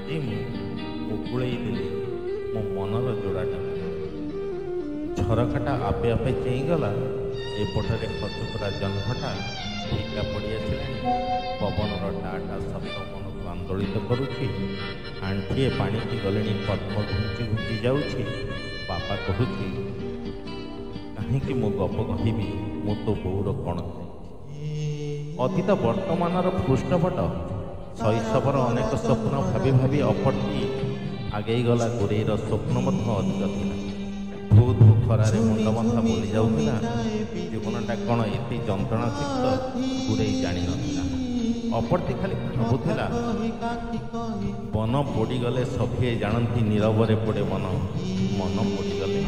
ଆଜି ମୁଁ ମୁକୁଳେଇ ଦେଲି ମୋ ମନର ଯୋଡ଼ାଟା। ଝରକାଟା ଆପେ ଆପେ ଚେଇଁଗଲା। ଏପଟରେ ଖସୁପୁରା ଜହ୍ନଟା ଫିକା ପଡ଼ିଆସିଲାଣି। ପବନର ଟାଟା ଶବ୍ଦ ମନକୁ ଆନ୍ଦୋଳିତ କରୁଛି। ଆଣ୍ଠିଏ ପାଣିକି ଗଲେଣି ପଦ୍ମ ଘୁଞ୍ଚି ଘୁଞ୍ଚି ଯାଉଛି। ବାପା କହୁଛି, କାହିଁକି ମୁଁ ଗପ କହିବି, ମୁଁ ତୋ ବୋଉର କ'ଣ ଅତୀତ ବର୍ତ୍ତମାନର ପୃଷ୍ଠପଟ। ଶୈଶବର ଅନେକ ସ୍ୱପ୍ନ ଭାବି ଭାବି ଅପର୍ତ୍ତି ଆଗେଇ ଗଲା। ଗୁରେଇର ସ୍ୱପ୍ନ ମଧ୍ୟ ଅଧିକ ଥିଲା। ଧୁ ଧୁ ଖରାରେ ମୁଣ୍ଡ ମଥା ବୁଲି ଯାଉଥିଲା। ଜୀବନଟା କ'ଣ ଏତେ ଯନ୍ତ୍ରଣାସିକ୍ତ ଗୁରେଇ ଜାଣିନଥିଲା। ଅପର୍ତ୍ତି ଖାଲି ଭାବୁଥିଲା, ବନ ପୋଡ଼ିଗଲେ ସଭିଏ ଜାଣନ୍ତି ନୀରବରେ ପୋଡ଼େ ମନ। ମନ ପୋଡ଼ିଗଲେ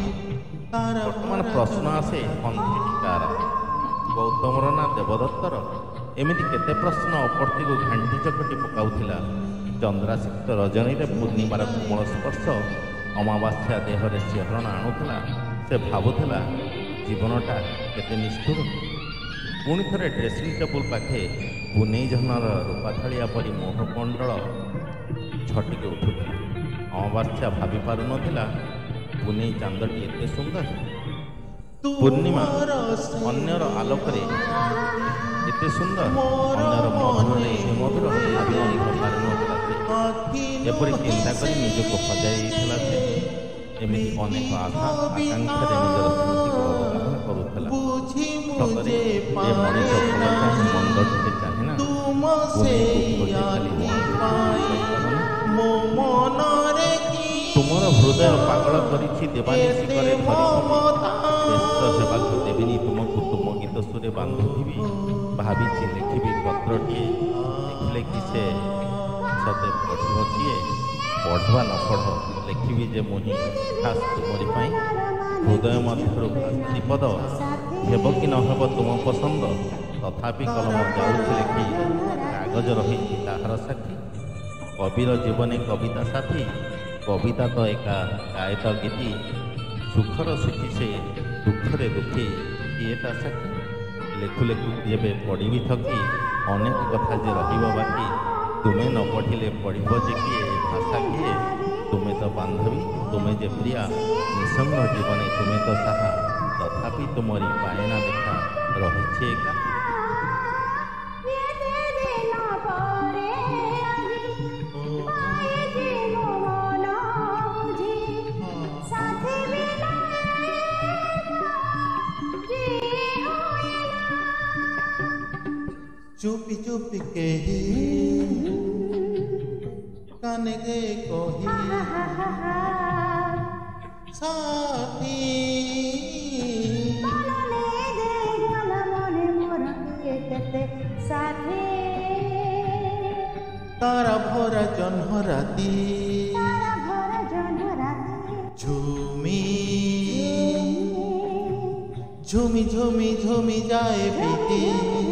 ବର୍ତ୍ତମାନ ପ୍ରଶ୍ନ ଆସେ, କନ୍ଥେଟିକାର ଗୌତମର ନା ଦେବଦତ୍ତର? ଏମିତି କେତେ ପ୍ରଶ୍ନ ଅପର୍ତ୍ତିକୁ ଘାଣ୍ଟି ଚକଟି ପକାଉଥିଲା। ଚନ୍ଦ୍ରାସିକ୍ତ ରଜନୀରେ ପୂର୍ଣ୍ଣିମାର କୋମଳ ସ୍ପର୍ଶ ଅମାବାସ୍ୟା ଦେହରେ ଶିହରଣ ଆଣୁଥିଲା। ସେ ଭାବୁଥିଲା, ଜୀବନଟା କେତେ ନିଷ୍ଠୁର। ପୁଣି ଥରେ ଡ୍ରେସିଂ ଟେବୁଲ ପାଖେ ପୁନେଇ ଜହ୍ନର ରୂପାଥାଳିଆ ପରି ମୋହମଣ୍ଡଳ ଝଟିକି ଉଠୁଥିଲା। ଅମାବାସ୍ୟା ଭାବି ପାରୁନଥିଲା ପୁନେଇ ଚାନ୍ଦଟି ଏତେ ସୁନ୍ଦର। ପୂର୍ଣ୍ଣିମା ଅନ୍ୟର ଆଲୋକରେ ଏତେ ସୁନ୍ଦର, ଅନ୍ୟର ମଧୁରରେ ଏତେ ମଧୁର ଭାବି ପାରୁନଥିଲା ସେ। ଏପରି ଚିନ୍ତା କରି ନିଜକୁ ହଜାଇ ଦେଇଥିଲା ସେ। ଏମିତି ଅନେକ ଆଶା ଆକାଂକ୍ଷାରେ ନିଜର ସ୍ମୃତିକୁ ଅବଗାହନ କରୁଥିଲା। ସତରେ ଏ ମଣିଷ ଭଲ ଚାହେଁ, ମନ୍ଦ ଟିକେ ଚାହେଁ ନା? ତୁମର ହୃଦୟ ପାଗଳ କରିଛି ଦେବାନିଶି କରେ ବ୍ୟସ୍ତ ହେବାକୁ ଦେବିନି ତୁମକୁ। ତୁମ ଗୀତ ସୁରେ ବାନ୍ଧୁଥିବି, ଭାବିଛି ଲେଖିବି ପତ୍ରଟିଏ। ଲେଖିଲେ କି ସେ ସତେ ପଢ଼ିବ କିଏ? ପଢ଼ବା ନ ପଢ଼, ଲେଖିବି ଯେ ମୁଁ ହିଁ ଖାସ୍ ତୁମରି ପାଇଁ। ହୃଦୟ ମଧ୍ୟରୁ ବିପଦ ହେବ କି ନ ହେବ ତୁମ ପସନ୍ଦ, ତଥାପି କଲମ ଯାଉଛି ଲେଖି। କାଗଜ ରହିଛି ତାହାର ସାକ୍ଷୀ। କବିର ଜୀବନେ କବିତା ସାଥୀ, କବିତା ତ ଏକା ଗାଏ ତ ଗୀତି। ସୁଖର ସୁଖୀ ସେ, ଦୁଃଖରେ ଦୁଃଖୀ, କିଏ ତା ସାକ୍ଷୀ? ଲେଖୁ ଲେଖୁ ଯେବେ ପଢ଼ିବି ଥକି, ଅନେକ କଥା ଯେ ରହିବ ବାକି। ତୁମେ ନ ପଢ଼ିଲେ ପଢ଼ିବ ଯେ କିଏ? ଭାଷା କିଏ? ତୁମେ ତ ବାନ୍ଧବୀ, ତୁମେ ଯେ ପ୍ରିୟା। ନିଃସଙ୍ଗ ଜୀବନେ ତୁମେ ତ ସାହା, ତଥାପି ତୁମରି ପାଏନା ଦେଖା ରହିଛି ଏକା। चुपी चुपी के ही काने गे कही साथी तारा भरा जन्ह राती झूमी झूमी झूमी झूमी जाए बीती।